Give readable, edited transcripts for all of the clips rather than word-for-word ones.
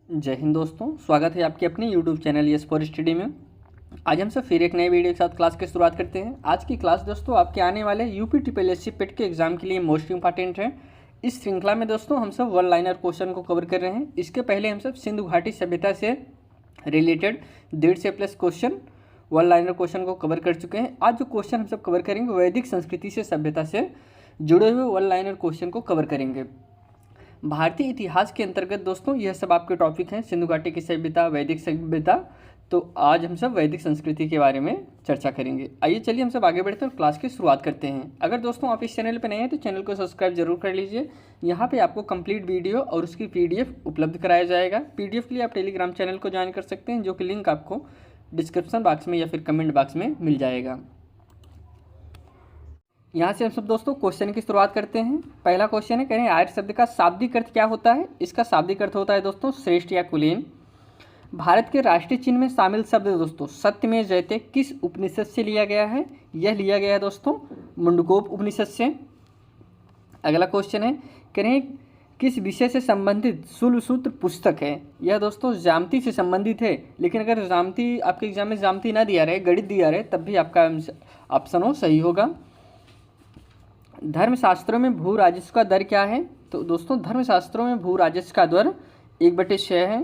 जय हिंद दोस्तों, स्वागत है आपके अपने YouTube channel yes for study में। आज हम सब फिर एक नए वीडियो के साथ क्लास की शुरुआत करते हैं। आज की क्लास दोस्तों आपके आने वाले यूपी ट्रिपल पेट के एग्जाम के लिए मोस्ट इंपॉर्टेंट है। इस श्रृंखला में दोस्तों हम सब वन लाइनर क्वेश्चन को कवर कर रहे हैं। इसके पहले हम सब सिंधु घाटी सभ्यता से रिलेटेड 150 से plus question one liner question को कवर कर चुके हैं। आज जो क्वेश्चन हम सब कवर करेंगे वैदिक संस्कृति से सभ्यता से जुड़े हुए वन लाइनर क्वेश्चन को कवर करेंगे। भारतीय इतिहास के अंतर्गत दोस्तों यह सब आपके टॉपिक हैं, सिंधु घाटी की सभ्यता, वैदिक सभ्यता। तो आज हम सब वैदिक संस्कृति के बारे में चर्चा करेंगे। आइए चलिए हम सब आगे बढ़ते हैं और क्लास की शुरुआत करते हैं। अगर दोस्तों आप इस चैनल पर नए हैं तो चैनल को सब्सक्राइब जरूर कर लीजिए। यहाँ पे आपको कंप्लीट वीडियो और उसकी PDF उपलब्ध कराया जाएगा। PDF के लिए आप टेलीग्राम चैनल को ज्वाइन कर सकते हैं, जो कि लिंक आपको डिस्क्रिप्शन बॉक्स में या फिर कमेंट बॉक्स में मिल जाएगा। यहाँ से हम सब दोस्तों क्वेश्चन की शुरुआत करते हैं। पहला क्वेश्चन है, कह रहे हैं आर्य शब्द का शाब्दिक अर्थ क्या होता है। इसका शाब्दिक अर्थ होता है दोस्तों श्रेष्ठ या कुलीन। भारत के राष्ट्रीय चिन्ह में शामिल शब्द दोस्तों सत्यमेव जयते किस उपनिषद से लिया गया है। यह लिया गया है दोस्तों मुंडकोप उपनिषद से। अगला क्वेश्चन है, कह रहे हैं किस विषय से संबंधित शूल सूत्र पुस्तक है। यह दोस्तों ज्यामिति से संबंधित है, लेकिन अगर ज्यामिति आपके एग्जाम में ज्यामिति ना दिया रहे, गणित दिया रहे, तब भी आपका ऑप्शन हो सही होगा। धर्मशास्त्रों में भू राजस्व का दर क्या है। तो दोस्तों धर्मशास्त्रों में भू राजस्व का दर 1/6 है।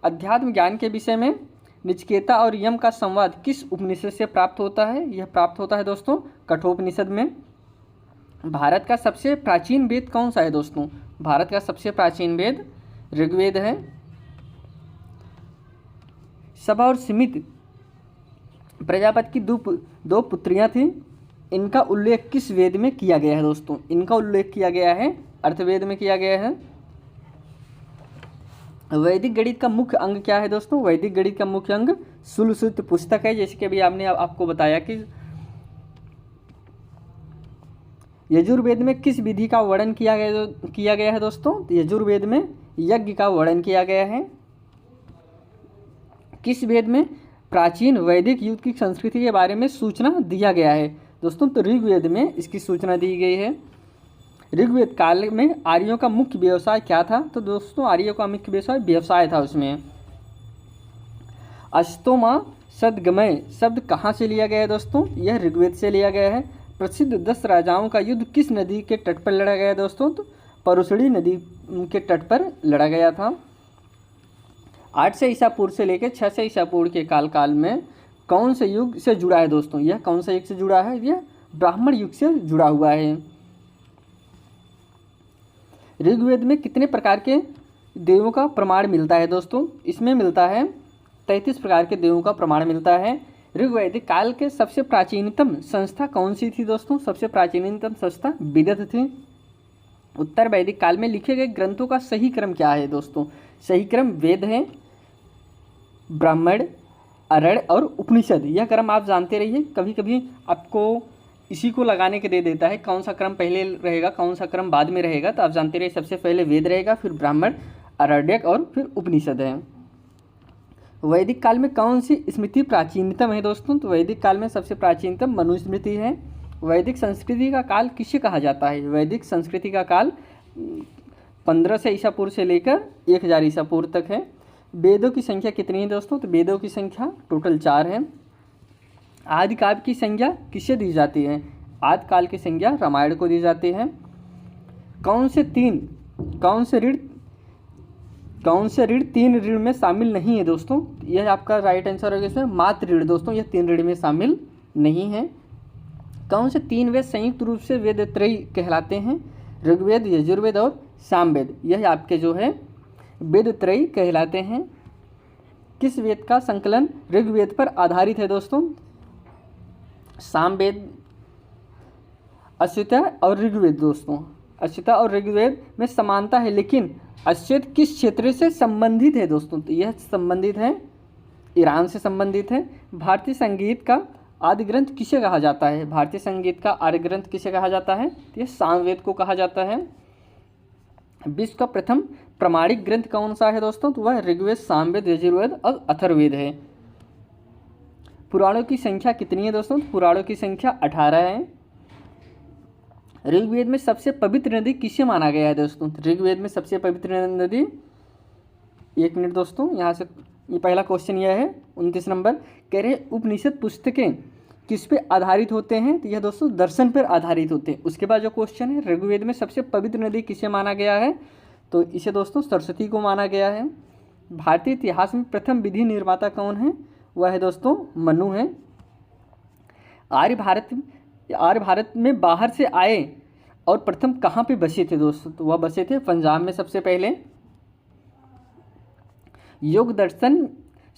अध्यात्म ज्ञान के विषय में नचिकेता और यम का संवाद किस उपनिषद से प्राप्त होता है। यह प्राप्त होता है दोस्तों कठोपनिषद में। भारत का सबसे प्राचीन वेद कौन सा है दोस्तों। भारत का सबसे प्राचीन वेद ऋग्वेद है। सभा और समित प्रजापति की दो पुत्रियां थीं। इनका उल्लेख किस वेद में किया गया है दोस्तों। इनका उल्लेख किया गया है अर्थवेद में किया गया है। वैदिक गणित का मुख्य अंग क्या है दोस्तों। वैदिक गणित का मुख्य अंग शूल सूत्र पुस्तक है। जैसे कि अभी आपको बताया कि यजुर्वेद में किस विधि का वर्णन किया गया है दोस्तों। यजुर्वेद में यज्ञ का वर्णन किया गया है। किस वेद में प्राचीन वैदिक युग की संस्कृति के बारे में सूचना दिया गया है दोस्तों। तो ऋग्वेद में इसकी सूचना दी गई है। ऋग्वेद काल में आर्यों का मुख्य व्यवसाय क्या था। तो दोस्तों आर्यों का मुख्य व्यवसाय था उसमें। अस्तोमा सदगमय शब्द कहाँ से लिया गया है दोस्तों। यह ऋग्वेद से लिया गया है। प्रसिद्ध 10 राजाओं का युद्ध किस नदी के तट पर लड़ा गया दोस्तों। तो परुशड़ी नदी के तट पर लड़ा गया था। 8 से ईसा पूर्व से लेकर 6 से ईसा पूर्व के काल में कौन से युग से जुड़ा है दोस्तों। यह कौन सा युग से जुड़ा है। यह ब्राह्मण युग से जुड़ा हुआ है। ऋग्वेद में कितने प्रकार के देवों का प्रमाण मिलता है दोस्तों। इसमें मिलता है 33 प्रकार के देवों का प्रमाण मिलता है। ऋग्वैदिक काल के सबसे प्राचीनतम संस्था कौन सी थी दोस्तों। सबसे प्राचीनतम संस्था विदत थी। उत्तर वैदिक काल में लिखे गए ग्रंथों का सही क्रम क्या है दोस्तों। सही क्रम वेद है, ब्राह्मण, अरण्य और उपनिषद। यह क्रम आप जानते रहिए। कभी कभी आपको इसी को लगाने के दे देता है, कौन सा क्रम पहले रहेगा कौन सा क्रम बाद में रहेगा। तो आप जानते रहिए सबसे पहले वेद रहेगा, फिर ब्राह्मण, अरण्यक और फिर उपनिषद है। वैदिक काल में कौन सी स्मृति प्राचीनतम है दोस्तों। तो वैदिक काल में सबसे प्राचीनतम मनुस्मृति है। वैदिक संस्कृति का काल किसे कहा जाता है। वैदिक संस्कृति का काल 15 से ईसा पूर्व से लेकर 1000 ईसा पूर्व तक है। वेदों की संख्या कितनी है दोस्तों। तो वेदों की संख्या टोटल 4 है। आदि काव्य की संज्ञा किसे दी जाती है। आदि काल की संज्ञा रामायण को दी जाती है। कौन से ऋण 3 ऋण में शामिल नहीं है दोस्तों। यह आपका राइट आंसर होगा इसमें मात्र ऋण दोस्तों। यह 3 ऋण में शामिल नहीं है। कौन से 3 वेद संयुक्त रूप से वेद त्रयी कहलाते हैं। ऋग्वेद, यजुर्वेद और सामवेद। यह आपके जो है वेद त्रयी कहलाते हैं। किस वेद का संकलन ऋग्वेद पर आधारित है दोस्तों। सामवेद, अश्वत्थ और ऋग्वेद दोस्तों। अश्वत्थ और ऋग्वेद में समानता है, लेकिन अश्वत्थ किस क्षेत्र से संबंधित है दोस्तों। तो यह संबंधित है ईरान से संबंधित है। भारतीय संगीत का आदि ग्रंथ किसे कहा जाता है। भारतीय संगीत का आदि ग्रंथ किसे कहा जाता है। तो यह सामवेद को कहा जाता है। विश्व का प्रथम प्रमाणिक ग्रंथ कौन सा है दोस्तों। तो वह ऋग्वेद, सामवेद, यजुर्वेद और अथर्ववेद है। पुराणों की संख्या कितनी है दोस्तों। पुराणों की संख्या 18 है। ऋग्वेद में सबसे पवित्र नदी किसे माना गया है दोस्तों। ऋग्वेद में सबसे पवित्र नदी एक मिनट दोस्तों, यहाँ से ये पहला क्वेश्चन यह है 29 नंबर। कह रहे उपनिषद पुस्तकें किस पे आधारित होते हैं? तो यह दोस्तों दर्शन पर आधारित होते हैं। उसके बाद जो क्वेश्चन है, ऋग्वेद में सबसे पवित्र नदी किसे माना गया है? तो इसे दोस्तों सरस्वती को माना गया है। भारतीय इतिहास में प्रथम विधि निर्माता कौन है? वह है दोस्तों मनु है। आर्य भारत में बाहर से आए और प्रथम कहाँ पे बसे थे दोस्तों? तो वह बसे थे पंजाब में सबसे पहले। योग दर्शन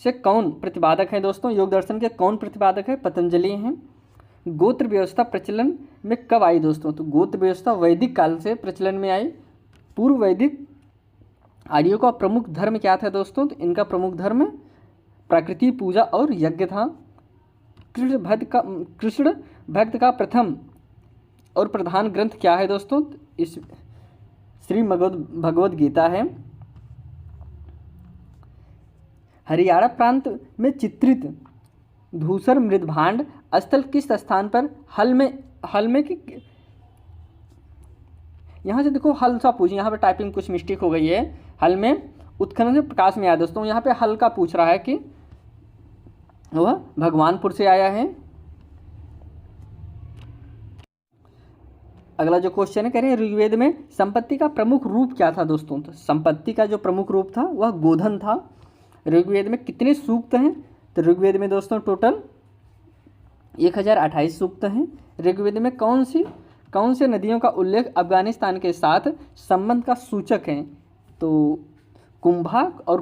से कौन प्रतिपादक है दोस्तों? योग दर्शन के कौन प्रतिपादक है? पतंजलि हैं। गोत्र व्यवस्था प्रचलन में कब आई दोस्तों? तो गोत्र व्यवस्था वैदिक काल से प्रचलन में आई। पूर्व वैदिक आर्यों का प्रमुख धर्म क्या था दोस्तों? तो इनका प्रमुख धर्म प्रकृति पूजा और यज्ञ था। कृष्ण भक्त का प्रथम और प्रधान ग्रंथ क्या है दोस्तों? इस श्री भगवद गीता है। हरियाणा प्रांत में चित्रित धूसर मृदभांड स्थल किस स्थान पर हल में की? यहाँ से देखो हल सा पूछ, यहाँ पे टाइपिंग कुछ मिस्टेक हो गई है। हल में उत्खनन से प्रकाश में आया दोस्तों। यहाँ पे हल का पूछ रहा है कि वह भगवानपुर से आया है। अगला जो क्वेश्चन है, कह रहे हैं ऋग्वेद में संपत्ति का प्रमुख रूप क्या था दोस्तों? तो संपत्ति का जो प्रमुख रूप था वह गोधन था। ऋग्वेद में कितने सूक्त हैं? तो ऋग्वेद में दोस्तों टोटल 1028 सूक्त हैं। ऋग्वेद में कौन से नदियों का उल्लेख अफगानिस्तान के साथ संबंध का सूचक है? तो कुंभा और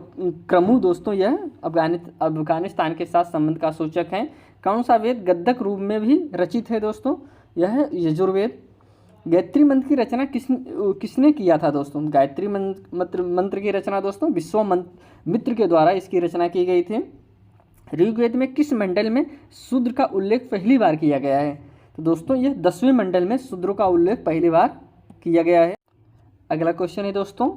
क्रमु दोस्तों यह अफगानिस्तान के साथ संबंध का सूचक हैं। कौन सा वेद गद्यक रूप में भी रचित है दोस्तों? यह है यजुर्वेद। गायत्री मंत्र की रचना किसने किया था दोस्तों? गायत्री मंत्र की रचना दोस्तों विश्वामित्र के द्वारा इसकी रचना की गई थी। ऋग्वेद में किस मंडल में शूद्र का उल्लेख पहली बार किया गया है? तो दोस्तों यह 10वें मंडल में शूद्रों का उल्लेख पहली बार किया गया है। अगला क्वेश्चन है दोस्तों,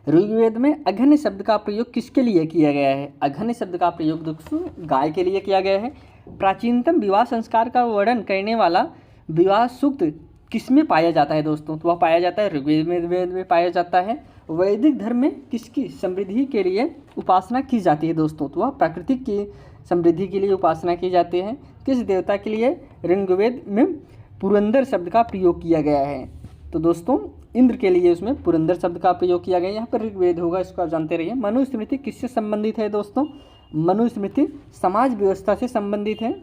ऋग्वेद में अघन्य शब्द का प्रयोग किसके लिए किया गया है? अघन्य शब्द का प्रयोग दोस्तों गाय के लिए किया गया है। प्राचीनतम विवाह संस्कार का वर्णन करने वाला विवाह सूक्त किसमें पाया जाता है दोस्तों? तो वह पाया जाता है ऋग्वेद में पाया जाता है। वैदिक धर्म में किसकी समृद्धि के लिए उपासना की जाती है दोस्तों? तो वह प्राकृतिक की समृद्धि के लिए उपासना की जाती है। किस देवता के लिए ऋग्वेद में पुरंदर शब्द का प्रयोग किया गया है? तो दोस्तों इंद्र के लिए उसमें पुरंदर शब्द का प्रयोग किया गया है। यहाँ पर ऋग्वेद होगा, इसको आप जानते रहिए। मनुस्मृति किससे संबंधित है दोस्तों? मनुस्मृति समाज व्यवस्था से संबंधित है।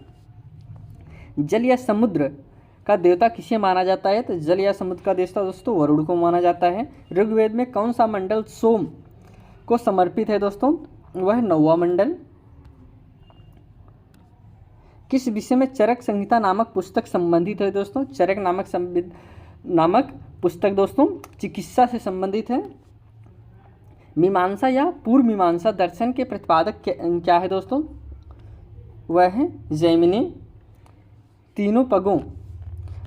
जल या समुद्र का देवता किसे माना जाता है? तो जल या समुद्र का देवता दोस्तों वरुण को माना जाता है। ऋग्वेद में कौन सा मंडल सोम को समर्पित है दोस्तों? वह 9वां मंडल। किस विषय में चरक संहिता नामक पुस्तक संबंधित है दोस्तों? चरक नामक पुस्तक दोस्तों चिकित्सा से संबंधित है। मीमांसा या पूर्व मीमांसा दर्शन के प्रतिपादक क्या है दोस्तों? वह है जैमिनी। तीनों पगों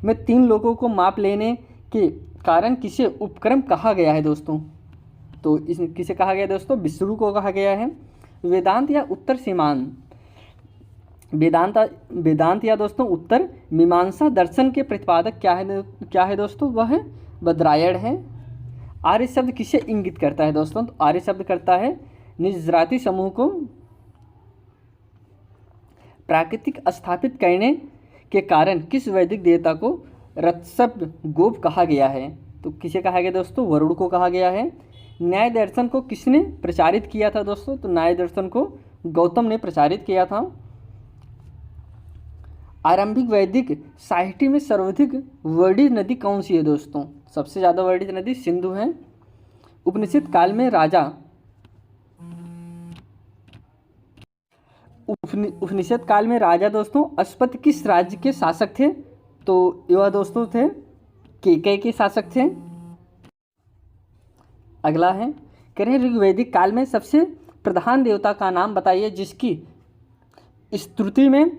में 3 लोगों को माप लेने के कारण किसे उपक्रम कहा गया है दोस्तों? तो इस किसे कहा गया दोस्तों? विष्णु को कहा गया है। वेदांत या उत्तर सीमांत वेदांत या दोस्तों उत्तर मीमांसा दर्शन के प्रतिपादक क्या है दोस्तों? वह है बद्रायण है। आर्य शब्द किसे इंगित करता है दोस्तों? तो आर्य शब्द करता है निजराती समूह को प्राकृतिक स्थापित करने के कारण किस वैदिक देवता को रत्सव गोप कहा गया है? तो किसे कहा गया दोस्तों? वरुण को कहा गया है। न्याय दर्शन को किसने प्रचारित किया था दोस्तों? तो न्याय दर्शन को गौतम ने प्रचारित किया था। आरंभिक वैदिक साहित्य में सर्वाधिक वर्णित नदी कौन सी है दोस्तों? सबसे ज़्यादा वर्णित नदी सिंधु है। उपनिषद काल में राजा उपनिषद काल में राजा दोस्तों अश्वत्थ किस राज्य के शासक थे? तो यह दोस्तों थे केकय के शासक थे। अगला है, कह रहे हैं ऋग्वैदिक काल में सबसे प्रधान देवता का नाम बताइए जिसकी स्तुति में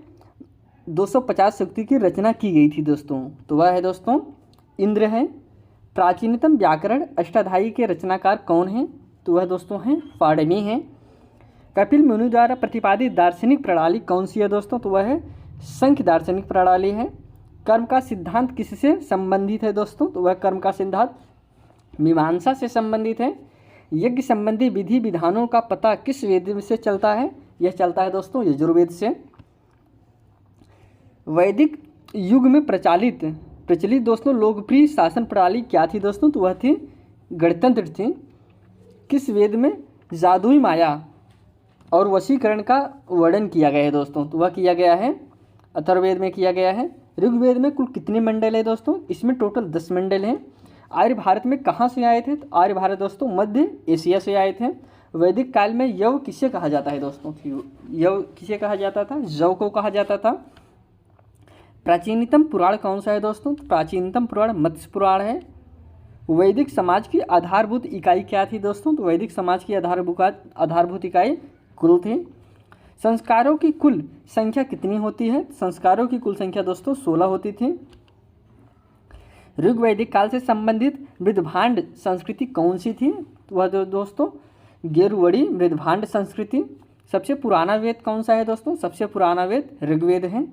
250 सूक्ति की रचना की गई थी दोस्तों। तो वह है दोस्तों इंद्र है। प्राचीनतम व्याकरण अष्टाध्यायी के रचनाकार कौन है? तो वह दोस्तों हैं पाणिनि हैं। कपिल मुनि द्वारा प्रतिपादित दार्शनिक प्रणाली कौन सी है दोस्तों? तो वह है सांख्य दार्शनिक प्रणाली है। कर्म का सिद्धांत किससे संबंधित है दोस्तों? तो वह कर्म का सिद्धांत मीमांसा से संबंधित है। यज्ञ संबंधी विधि विधानों का पता किस वेद से चलता है? यह चलता है दोस्तों यजुर्वेद से। वैदिक युग में प्रचलित दोस्तों लोकप्रिय शासन प्रणाली क्या थी दोस्तों? तो वह थी गणतंत्र थी। किस वेद में जादुई माया और वशीकरण का वर्णन किया गया है दोस्तों? तो वह किया गया है अथर्ववेद में किया गया है। ऋग्वेद में कुल कितने मंडल है दोस्तों? इसमें टोटल 10 मंडल हैं। आर्य भारत में कहाँ से आए थे? तो आर्य भारत दोस्तों मध्य एशिया से आए थे। वैदिक काल में यव किसे कहा जाता है दोस्तों? यव किसे कहा जाता था? जव को कहा जाता था। प्राचीनतम पुराण कौन सा है दोस्तों? तो प्राचीनतम पुराण मत्स्य पुराण है। वैदिक समाज की आधारभूत इकाई क्या थी दोस्तों? तो वैदिक समाज की आधारभूत इकाई कुल थी। संस्कारों की कुल संख्या कितनी होती है? संस्कारों की कुल संख्या दोस्तों 16 होती थी। ऋग्वैदिक काल से संबंधित मृदभांड संस्कृति कौन सी थी? तो वह दोस्तों गेरुवड़ी मृदभांड संस्कृति। सबसे पुराना वेद कौन सा है दोस्तों? सबसे पुराना वेद ऋग्वेद है।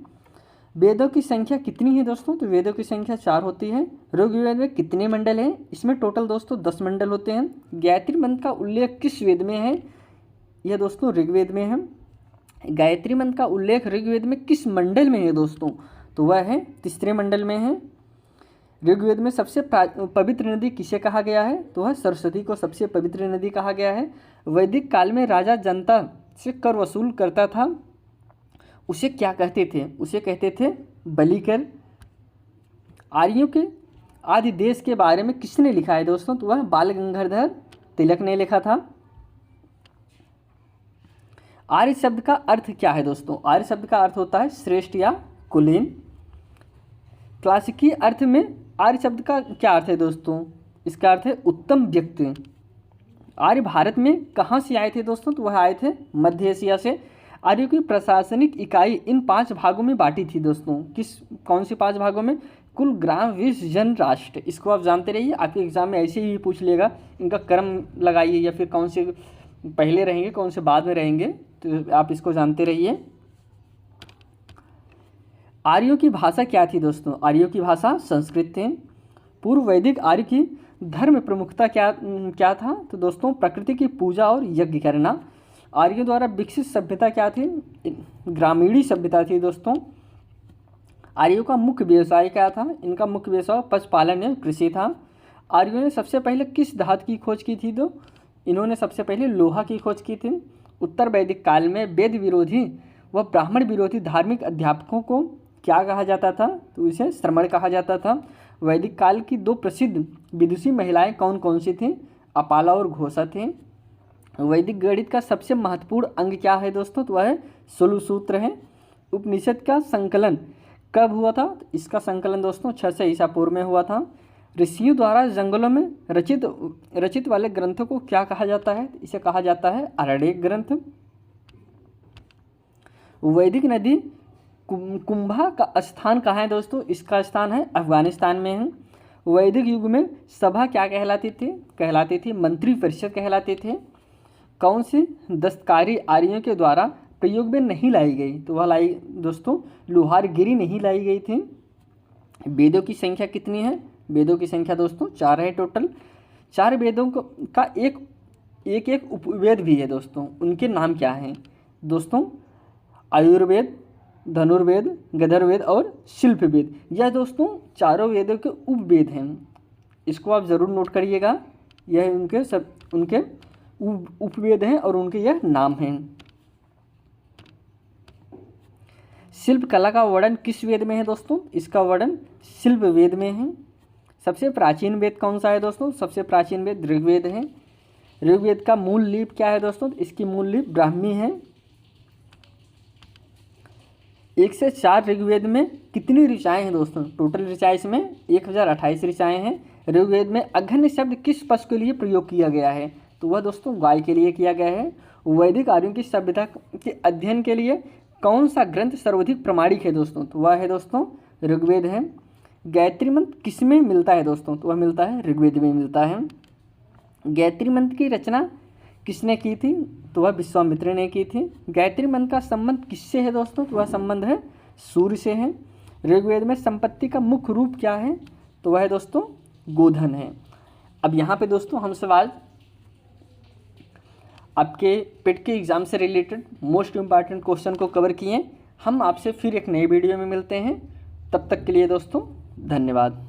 वेदों की संख्या कितनी है दोस्तों? तो वेदों की संख्या 4 होती है। ऋग्वेद में कितने मंडल हैं? इसमें टोटल दोस्तों 10 मंडल होते हैं। गायत्री मंत्र का उल्लेख किस वेद में है? यह दोस्तों ऋग्वेद में है। गायत्री मंत्र का उल्लेख ऋग्वेद में किस मंडल में है दोस्तों? तो वह है तीसरे मंडल में है। ऋग्वेद में सबसे पवित्र नदी किसे कहा गया है? तो वह सरस्वती को सबसे पवित्र नदी कहा गया है। वैदिक काल में राजा जनता से कर वसूल करता था, उसे क्या कहते थे? उसे कहते थे बलिकर। आर्यों के आदि देश के बारे में किसने लिखा है दोस्तों? तो वह बाल गंगाधर तिलक ने लिखा था। आर्य शब्द का अर्थ क्या है दोस्तों? आर्य शब्द का अर्थ होता है श्रेष्ठ या कुलीन। क्लासिकी अर्थ में आर्य शब्द का क्या अर्थ है दोस्तों? इसका अर्थ है उत्तम व्यक्ति। आर्य भारत में कहाँ से आए थे दोस्तों? तो वह आए थे मध्य एशिया से। आर्यों की प्रशासनिक इकाई इन 5 भागों में बांटी थी दोस्तों। कौन सी 5 भागों में? कुल, ग्राम, विश्व, जन, राष्ट्र। इसको आप जानते रहिए, आपके एग्जाम में ऐसे ही पूछ लेगा। इनका क्रम लगाइए या फिर कौन से पहले रहेंगे कौन से बाद में रहेंगे, तो आप इसको जानते रहिए। आर्यों की भाषा क्या थी दोस्तों? आर्यों की भाषा संस्कृत थी। पूर्व वैदिक आर्य की धर्म प्रमुखता क्या था? तो दोस्तों प्रकृति की पूजा और यज्ञ करना। आर्यों द्वारा विकसित सभ्यता क्या थी? ग्रामीणी सभ्यता थी दोस्तों। आर्यों का मुख्य व्यवसाय क्या था? इनका मुख्य व्यवसाय पशुपालन एवं कृषि था। आर्यों ने सबसे पहले किस धातु की खोज की थी? तो इन्होंने सबसे पहले लोहा की खोज की थी। उत्तर वैदिक काल में वेद विरोधी व ब्राह्मण विरोधी धार्मिक अध्यापकों को क्या कहा जाता था? तो इसे श्रमण कहा जाता था। वैदिक काल की 2 प्रसिद्ध विदुषी महिलाएं कौन कौन सी थीं? अपाला और घोषा थीं। वैदिक गणित का सबसे महत्वपूर्ण अंग क्या है दोस्तों? तो वह सोलह सूत्र है। उपनिषद का संकलन कब हुआ था? तो इसका संकलन दोस्तों 600 ईसा पूर्व में हुआ था। ऋषियों द्वारा जंगलों में रचित वाले ग्रंथों को क्या कहा जाता है? इसे कहा जाता है आरण्यक ग्रंथ। वैदिक नदी कुंभा का स्थान कहाँ है दोस्तों? इसका स्थान है अफगानिस्तान में है। वैदिक युग में सभा क्या कहलाती थी? मंत्री परिषद कहलाते थे। कौन सी दस्तकारी आर्यों के द्वारा प्रयोग में नहीं लाई गई? तो वह लाई दोस्तों लोहारगिरी नहीं लाई गई थी। वेदों की संख्या कितनी है? वेदों की संख्या दोस्तों 4 है टोटल। 4 वेदों का एक उपवेद भी है दोस्तों। उनके नाम क्या हैं दोस्तों? आयुर्वेद, धनुर्वेद, गधर्ववेद और शिल्पवेद। यह दोस्तों चारों वेदों के उपवेद हैं। इसको आप ज़रूर नोट करिएगा। यह उनके उपवेद हैं और उनके यह नाम हैं। शिल्प कला का वर्णन किस वेद में है दोस्तों? इसका वर्णन शिल्प वेद में है। सबसे प्राचीन वेद कौन सा है दोस्तों? सबसे प्राचीन वेद ऋग्वेद है। ऋग्वेद का मूल लिपि क्या है दोस्तों? इसकी मूल लिपि ब्राह्मी है। 1 से 4 ऋग्वेद में कितनी ऋचाएँ हैं दोस्तों? टोटल ऋचाएँ इसमें 1028 ऋचाएँ हैं। ऋग्वेद में अघन्य शब्द किस पशु के लिए प्रयोग किया गया है? तो वह दोस्तों गाय के लिए किया गया है। वैदिक आर्यों की सभ्यता के अध्ययन के लिए कौन सा ग्रंथ सर्वाधिक प्रमाणिक है दोस्तों? तो वह है दोस्तों ऋग्वेद है। गायत्री मंत्र किस में मिलता है दोस्तों? तो वह मिलता है ऋग्वेद में मिलता है। गायत्री मंत्र की रचना किसने की थी? तो वह विश्वामित्र ने की थी। गायत्री मंत्र का संबंध किससे है दोस्तों? तो वह संबंध है सूर्य से है। ऋग्वेद में संपत्ति का मुख्य रूप क्या है? तो वह है दोस्तों गोधन है। अब यहाँ पे दोस्तों हम सवाल आपके पेट के एग्ज़ाम से रिलेटेड मोस्ट इम्पॉर्टेंट क्वेश्चन को कवर किए। हम आपसे फिर एक नए वीडियो में मिलते हैं। तब तक के लिए दोस्तों धन्यवाद।